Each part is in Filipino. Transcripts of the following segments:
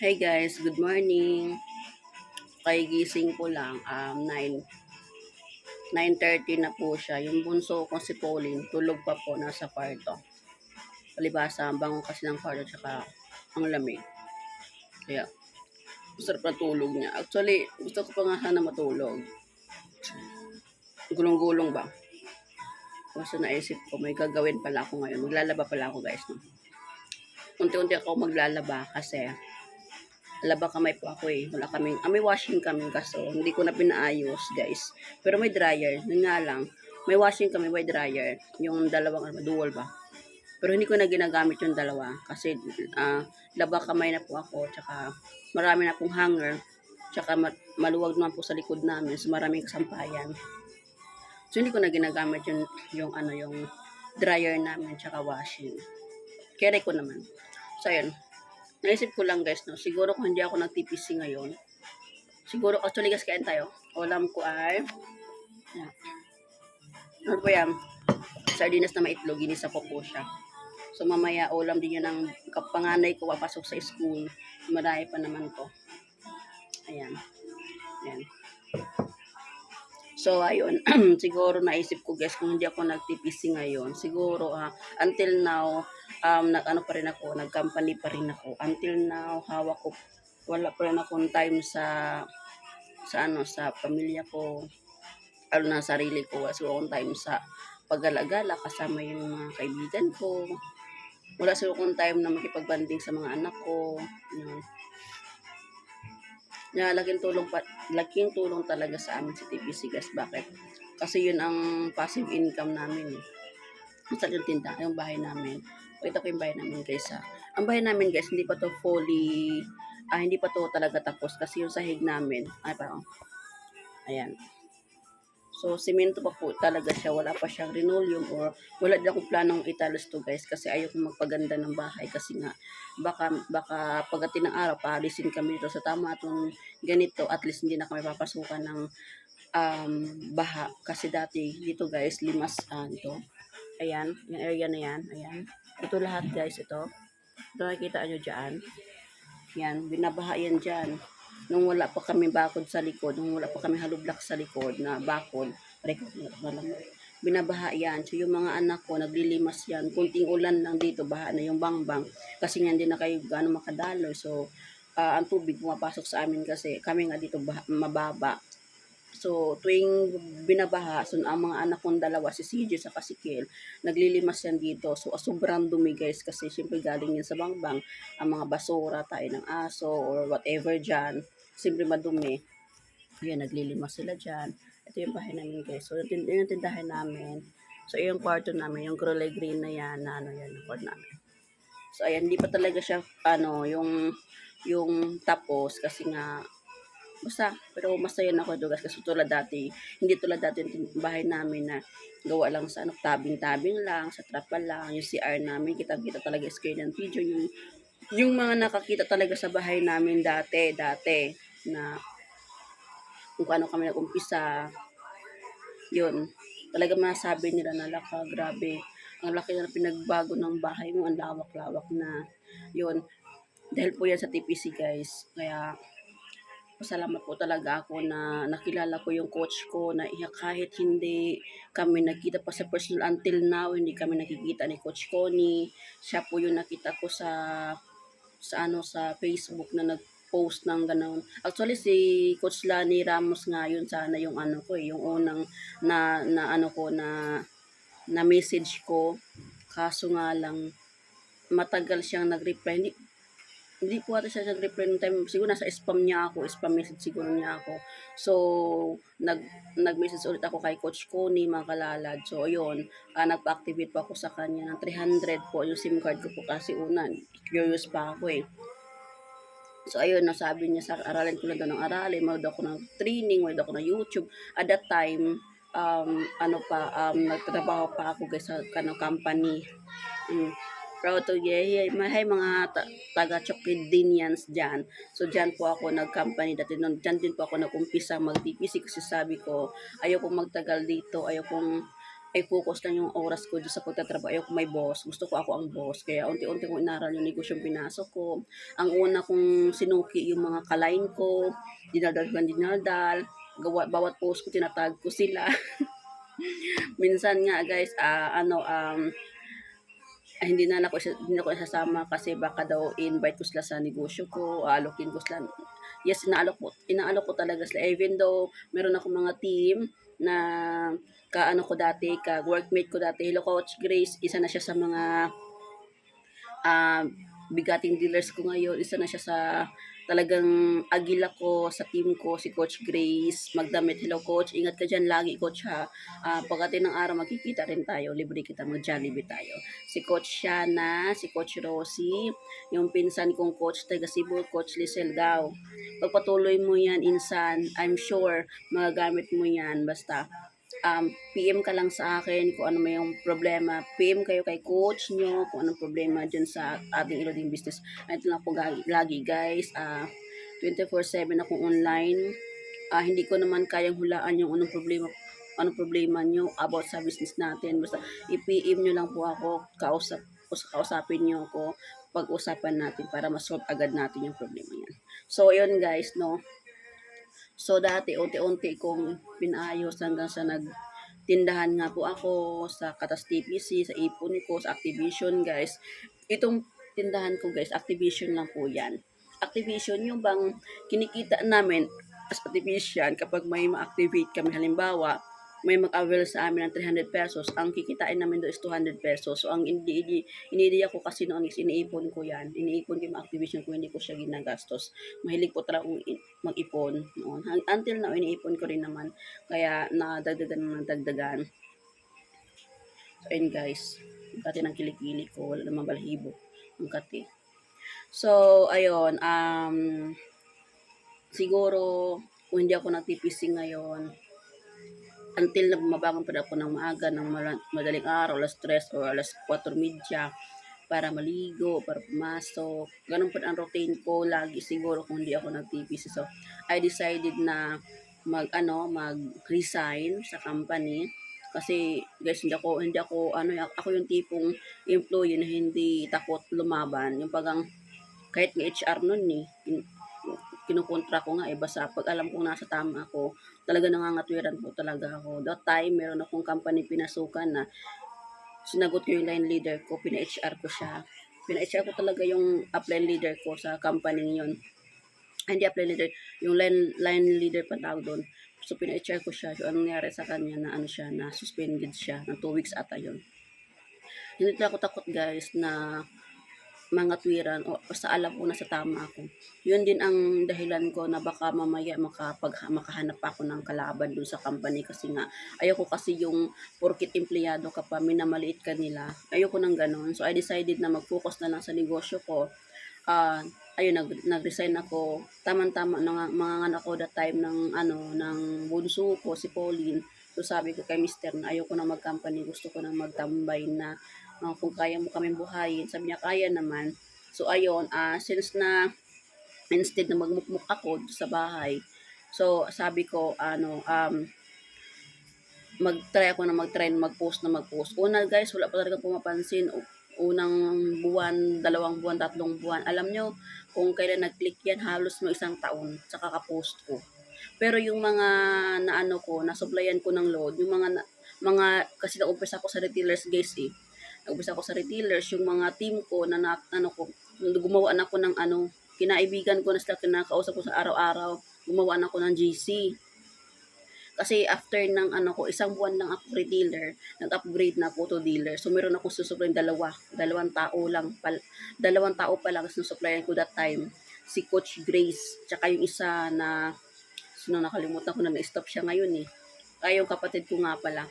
Hey guys, good morning. Kay gising ko lang, 9:30 na po siya. Yung bunso ko si Pauline, tulog pa po, nasa kwarto. Palibasa, ang bango kasi ng kwarto, tsaka ang lamig. Kaya, masarap na tulog niya. Actually, gusto ko pa nga sana matulog. Gulong-gulong ba? Kasi naisip ko, may gagawin pala ako ngayon. Maglalaba pala ako guys. No? Unti-unti ako maglalaba kasi laba kamay po ako eh. Wala kaming, may washing kami kaso hindi ko na pinaayos guys. Pero may dryer, yun nga lang. May washing kami, may dryer. Yung dalawang dual ba. Pero hindi ko na ginagamit yung dalawa kasi laba kamay na po ako. Tsaka marami na pong hanger. Tsaka maluwag naman po sa likod namin. So maraming kasampayan. So hindi ko na ginagamit yung dryer namin tsaka washing. Carry ko naman. So ayun, naisip ko lang guys, no, siguro kung hindi ako nag-TPC ngayon, siguro, actually guys, kain tayo. Ulam ko ay, yan. Ano po yan? Sardinas na maitlog, ginisa ko po siya. So mamaya, ulam din yan ng kapanganay ko, papasok sa school. Marami pa naman to. Ayan. Ayan. So, ayun, siguro naisip ko guys, kung hindi ako nag-TPC ngayon, siguro, until now, nag-ano pa rin ako, nag-company pa rin ako. Until now, hawak ko, wala pa rin akong time sa pamilya ko, na sarili ko. So, akong time sa paggalagala, kasama yung mga kaibigan ko. Wala sa akong time na makipagbanding sa mga anak ko. Yun. Na laking tulong talaga sa amin si TPC guys. Bakit? Kasi yun ang passive income namin eh. Basta yung tinda, yung bahay namin. Pakita ko yung bahay namin guys. Ang bahay namin guys, hindi pa to fully, hindi pa to talaga tapos kasi yung sahig namin, ay parang, ayan. So, simento pa po talaga siya. Wala pa siyang linoleum or wala din akong planong italos to guys kasi ayoko magpaganda ng bahay kasi nga baka pagdating ng araw paalisin kami dito sa tama atong ganito at least hindi na kami papasukan ng baha kasi dati dito guys limas ito. Ayan, yung area na yan. Ayan. Ito lahat guys, ito. Ito nakikita nyo dyan. Yan, binabaha yan dyan. Nung wala pa kami bakod sa likod, nung wala pa kami halublak sa likod na bakod, binabaha yan. So yung mga anak ko, naglilimas yan. Kunting ulan lang dito, baha na yung bangbang. Kasi nga hindi na kayo gaano makadaloy. So, ang tubig pumapasok sa amin kasi kami nga dito mababa. So, tuwing binabaha, so ang mga anak kong dalawa, si CJ sa si Kiel, naglilimas yan dito. So, sobrang dumi guys kasi syempre galing yan sa bangbang. Ang mga basura, tayo ng aso, or whatever dyan, siyempre madumi. Ayan, naglilimas sila dyan. Ito yung bahay namin guys. So, yung tindahan namin. So, yung kwarto namin, yung kulay green na yan, na ano yan, yung kwarto namin. So, ayan, hindi pa talaga siya, yung tapos kasi nga, basta, pero masaya na ako doon guys kasi hindi tulad dati yung bahay namin na gawa lang sa tabing-tabing lang, sa trapa lang, yung CR namin, kitang-kita talaga screen ng video, yung mga nakakita talaga sa bahay namin dati, na kung paano kami nag-umpisa, yun, talaga masabi nila na laka, grabe, ang laki na pinagbago ng bahay mo, ang lawak-lawak na, yun, dahil po yan sa TPC guys, kaya, pasalamat po talaga ako na nakilala ko yung coach ko na kahit hindi kami nagkita pa sa personal until now, hindi kami nakikita ni Coach Connie. Siya po yung nakita ko sa Facebook na nag-post ng gano'n. Actually si Coach Lani Ramos nga yun sana yung ano ko yung unang na ano ko na message ko. Kaso nga lang matagal siyang nag-reply. Hindi po ata siya nag-reply ng time. Siguro nasa spam niya ako. Spam message siguro niya ako. So, nag-message ulit ako kay Coach Connie, mga kalalad. So, ayun. Nagpa-activate po ako sa kanya ng 300 po yung SIM card ko po kasi una. Curious pa ako eh. So, ayun, nasabi niya sa aralin ko na daw ng aralin. Manood ako ng training, manood ako ng YouTube. At that time, nagtatrabaho pa ako guys sa company. Proud to yeah, may mga taga-Chokidinians dyan. So, dyan po ako nag-company dati. Dyan din po ako nag-umpisa mag-DPC kasi sabi ko, ayaw kong magtagal dito, ayaw kong ay focus lang yung oras ko dun sa pagtatrabaho. Ayoko may boss, gusto ko ako ang boss. Kaya unti-unti kong inaral yung negosyong pinasok ko. Ang una kong sinuki yung mga ka-line ko, dinaldal ko ng dinaldal, bawat post ko tinatag ko sila. Minsan nga guys, hindi na ako isasama kasi baka daw invite ko sila sa negosyo ko, aalokin ko sila. Yes, inaalok ko talaga sila. Even though meron ako mga team na kaano ko dati, ka workmate ko dati, Hello Coach Grace, isa na siya sa mga ah, bigating dealers ko ngayon. Isa na siya sa talagang agila ko sa team ko, si Coach Grace Magdamit. Hello Coach, ingat ka dyan lagi Coach ha. Pagdating ng araw magkikita rin tayo, libre kita, mag-Jollibee tayo. Si Coach Shana, si Coach Rosie, yung pinsan kong Coach taga Cebu, Coach Lisel daw. Pagpatuloy mo yan, insan, I'm sure magagamit mo yan. Basta PM ka lang sa akin kung ano may yung problema. PM kayo kay coach nyo kung anong problema dyan sa ating Iloding business. Ito lang po lagi guys. 24/7 akong online. Hindi ko naman kayang hulaan yung anong problema nyo about sa business natin. Basta i-PM nyo lang po ako, kausapin nyo ako, pag-usapan natin para ma-solve agad natin yung problema yan. So, yun guys, no. So, dati, unti-unti kong pinayos hanggang sa nagtindahan nga po ako sa Katas TPC, sa Ipon ko, sa Activision, guys. Itong tindahan ko, guys, Activision lang po yan. Activision, yung bang kinikita namin as Activision, kapag may ma-activate kami, halimbawa, may mag-avail sa amin ng 300 pesos, ang kikitain namin doon is 200 pesos. So, ang iniidiya ko kasi noon is iniipon ko yan. Iniipon ko yung Activision ko, hindi ko siya ginagastos. Mahilig po talaga akong mag-ipon noon. Until now, iniipon ko rin naman. Kaya nadagdagan. So, ayun guys. Ang kati ng kilikili ko. Wala namang balahibo. Ang kati. So, ayun. Siguro, kung hindi ako nagtipising ngayon, until na bumabangon pa ako ng maaga, ng madaling araw, alas 3 or alas 4:30, para maligo, para pumasok. Ganun po ang routine ko lagi siguro kung hindi ako nag-TPC. So, I decided na mag-resign sa company kasi guys ako yung tipong employee na hindi takot lumaban, yung kahit ng HR noon kinukontra ko nga basta pag alam kong nasa tama ako, talaga nangangatwiran po talaga ako. That time meron akong company pinasukan na sinagot ko yung line leader ko, pina-HR ko siya. Pina-HR ko talaga yung upline leader ko sa company yun. Hindi upline leader, yung line leader pa tawag doon. So, pina-HR ko siya. So, anong nangyari sa kanya na na suspended siya ng 2 weeks ata yun. Hindi ako takot guys na mga tuwiran o basta alam ko na sa tama ako. Yun din ang dahilan ko na baka mamaya makahanap ako ng kalaban dun sa company kasi nga ayoko kasi yung porkit empleyado ka pa, minamaliit ka nila. Ayoko nang ganon. So I decided na mag-focus na lang sa negosyo ko. Ayun, nag-resign ako. Tama-tama mga ako that time ng bunso ko, si Pauline. So sabi ko kay Mister na ayoko na mag-company, gusto ko na magtambay na kung kaya mo kaming buhayin. Sabi niya, kaya naman. So, ayun, since na instead na magmukmuk ako sa bahay, so, sabi ko, mag-try mag-post. Una guys, wala pa talaga pumapansin. Unang buwan, 2 buwan, 3 buwan. Alam nyo, kung kailan nag-click yan, halos mo 1 taon, saka ka-post ko. Pero yung mga na-supplyan ko ng load, yung kasi na-umpisa ako sa retailers guys Nag-umpisa ako sa retailers, yung mga team ko gumawa na ako ng kinaibigan ko na sila kinakausap ko sa araw-araw, gumawa na ako ng GC. Kasi after ng 1 buwan lang ako retailer, nag-upgrade na ako to dealer. So meron ako susuplayan dalawang tao pa lang sinusupplyan ko that time. Si Coach Grace, tsaka yung isa na nakalimutan ko na na-stop siya ngayon yung kapatid ko nga pala.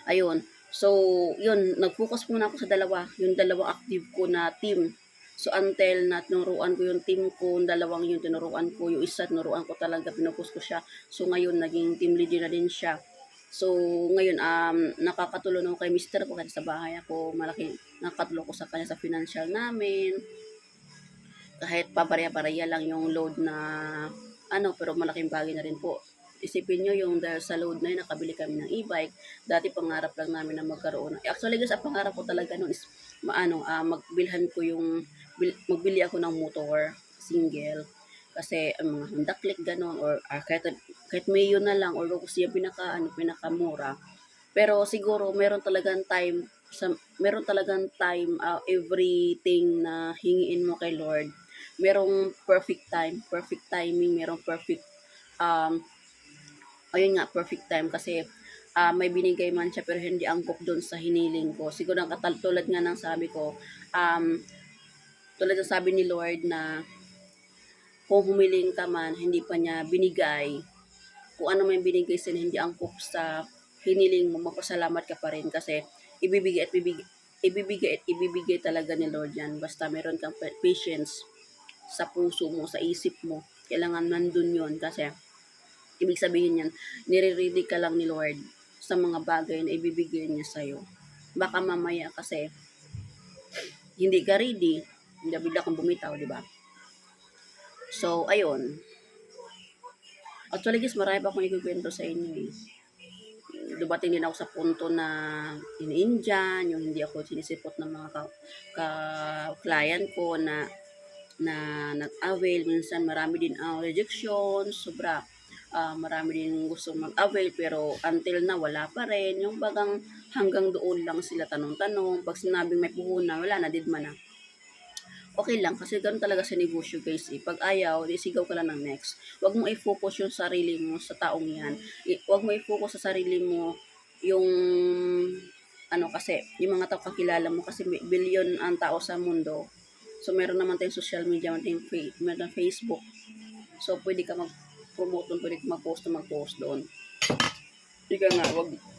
Ayun. So, yun, nag-focus muna ako sa yung dalawang active ko na team. So, until na tinuruan ko yung team ko, dalawang yung tinuruan ko, yung isa tinuruan ko talaga, pinukus ko siya. So, ngayon, naging team leader na din siya. So, ngayon, nakakatulong ako kay Mr. ko, kasi sa bahay ako, nakakatulong ko sa kanya sa financial namin. Kahit pabarya-barya lang yung load na, pero malaking bagay na rin po. Isipin niyo yung dahil sa load na yun, nakabili kami ng e-bike. Dati pangarap lang namin na magkaroon. Actually guys, ang pangarap ko talaga noon is magbilhan ko magbili ako ng motor, single. Kasi ang mga Honda Click ganon or kahit Mio na lang or kasi yung pinakamura. Pero siguro meron talagang time everything na hingiin mo kay Lord. Merong perfect timing, merong um ayun nga, perfect time kasi may binigay man siya pero hindi angkop doon sa hiniling ko. Siguro tulad nga ng sabi ko, tulad ng sabi ni Lord na kung humiling ka man, hindi pa niya binigay, kung ano man binigay sa hindi angkop sa hiniling mo, magpasalamat ka pa rin kasi ibibigay at ibibigay talaga ni Lord yan. Basta meron kang patience sa puso mo, sa isip mo. Kailangan nandun yun kasi ibig sabihin yan, nire-ready ka lang ni Lord sa mga bagay na ibibigay niya sa'yo. Baka mamaya kasi hindi ka ready, bigla kang bumitaw, di ba? So, ayun. Actually guys, marami pa akong ikukwento sa inyo eh. Dumating din ako sa punto na in-Indian, yung hindi ako sinisipot ng mga client ko na nag-avail. Minsan marami din ang rejection, sobra. Marami din gustong mag-avail pero until na wala pa rin. Yung bagang hanggang doon lang sila tanong-tanong. Pag sinabing may puhunan, wala na, didma na. Okay lang kasi ganun talaga sa negosyo guys eh. Pag ayaw, di sigaw ka lang ng next. Huwag mo i-focus yung sarili mo sa taong yan. Huwag mo i-focus sa sarili mo yung kasi yung mga tao kakilala mo kasi billion ang tao sa mundo. So meron naman tayong social media, meron tayong Facebook. So pwede ka mag-promote doon, pwede ka mag-post doon. Ika nga,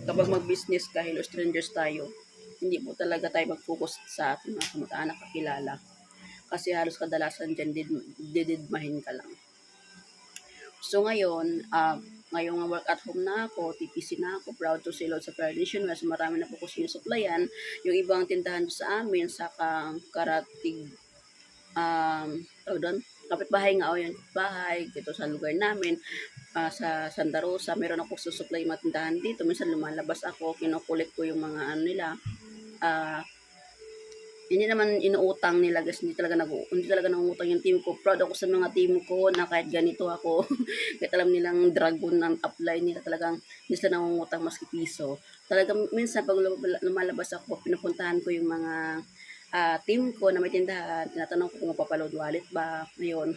kapag mag-business ka, hello strangers tayo, hindi mo talaga tayo mag-focus sa ating mga kamag-anak kakilala. Kasi halos kadalasan dyan, dididmahin ka lang. So ngayon, ngayong work at home na ako, TPC na ako, proud to say Lord sa Prayer Nation, mas marami na po ko sinusuplayan. Yung ibang tindahan sa amin, sa Karatig, doon, kapitbahay nga o yung bahay, dito sa lugar namin, sa Santa Rosa, meron ako susupply mga tindahan dito. Minsan lumalabas ako, kinukulit ko yung mga nila, hindi naman inuutang nila guys, hindi talaga nangungutang yung team ko. Proud ako sa mga team ko na kahit ganito ako, kahit alam nilang dragon ng upline nila, talagang hindi sila nangungutang maski piso. Talagang minsan pag lumalabas ako, pinupuntahan ko yung mga team ko na may tindahan, tinatanong ko kung magpapaload wallet ba, ngayon.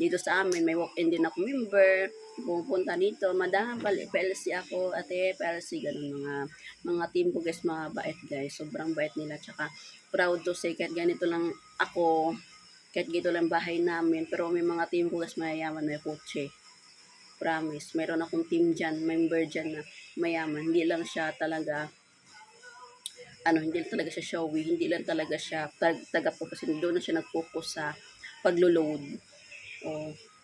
Dito sa amin, may walk-in din ako member, pupunta dito, madam, PLC ako, ate, PLC, ganun mga team ko guys, mga bait guys, sobrang bait nila, tsaka proud to say, kahit ganito lang ako, kahit ganito lang bahay namin, pero may mga team ko guys, mayayaman, may kotse, promise, meron akong team dyan, member dyan na mayaman, hindi lang siya talaga, hindi talaga siya showy, hindi lang talaga siya taga-focus, doon na siya nag-focus sa paglo-load.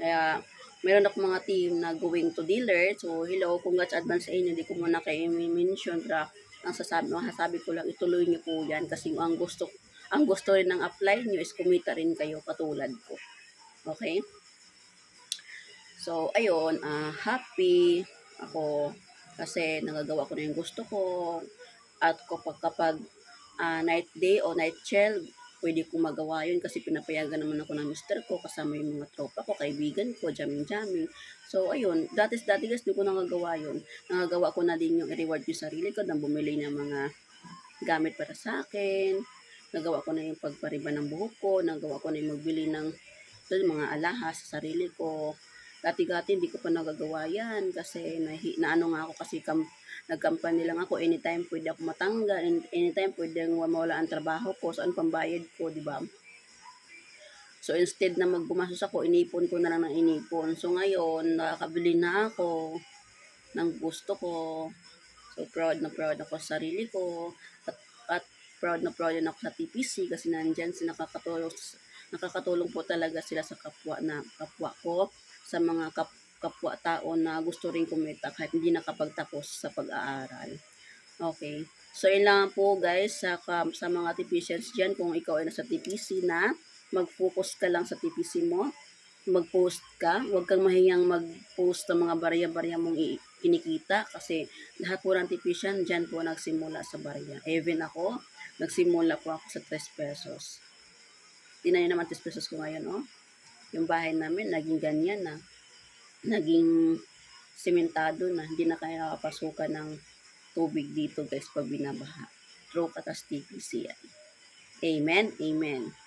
Kaya meron ako mga team na going to dealer. So, hello, congrats advance sa inyo. Hindi ko muna kayo i-mention. Pero, masasabi ko lang, ituloy niyo po yan. Kasi ang gusto rin ng apply niyo is kumita rin kayo katulad ko. Okay? So, ayun, happy ako kasi nagagawa ko na yung gusto ko. At kapag night day o night chill, pwede ko magawa yun kasi pinapayagan naman ako ng mister ko kasama yung mga tropa ko, kaibigan ko, jamming. So, ayun, dati guys, di ko nangagawa yun. Nangagawa ko na din yung i-reward yung sarili ko na bumili ng mga gamit para sa akin. Nagawa ko na yung pagpariba ng buhok ko, nagawa ko na yung magbili ng mga alahas sa sarili ko. Dati hindi ko pa nagagawa yan kasi naano nga ako kasi nag-company lang ako, anytime pwede ako matanggal, anytime pwede mawala ang trabaho ko, saan pambayad ko, di ba? So instead na magbumasos ako, inipon ko na lang ng inipon. So ngayon, nakakabili na ako ng gusto ko. So proud na proud ako sa sarili ko at proud na proud din ako sa TPC kasi nandyan nakakatulong po talaga sila sa kapwa ko, sa mga kapwa-tao na gusto rin kumita kahit hindi nakapagtapos sa pag-aaral. Okay. So, yun lang po guys sa mga TPCians dyan. Kung ikaw ay nasa TPC na, mag-focus ka lang sa TPC mo. mag-post ka, huwag kang mahiyang mag-post ng mga barya-barya mong kinikita kasi lahat po ng tipisyan diyan po nagsimula sa barya. Even ako, nagsimula po ako sa 3 pesos. Tingnan niyo naman 3 pesos ko ngayon, oh. Yung bahay namin naging ganyan na, naging sementado na, hindi na kaya nakapasukan ng tubig dito guys pag binabaha. Through Katas TPC yan. Amen, amen.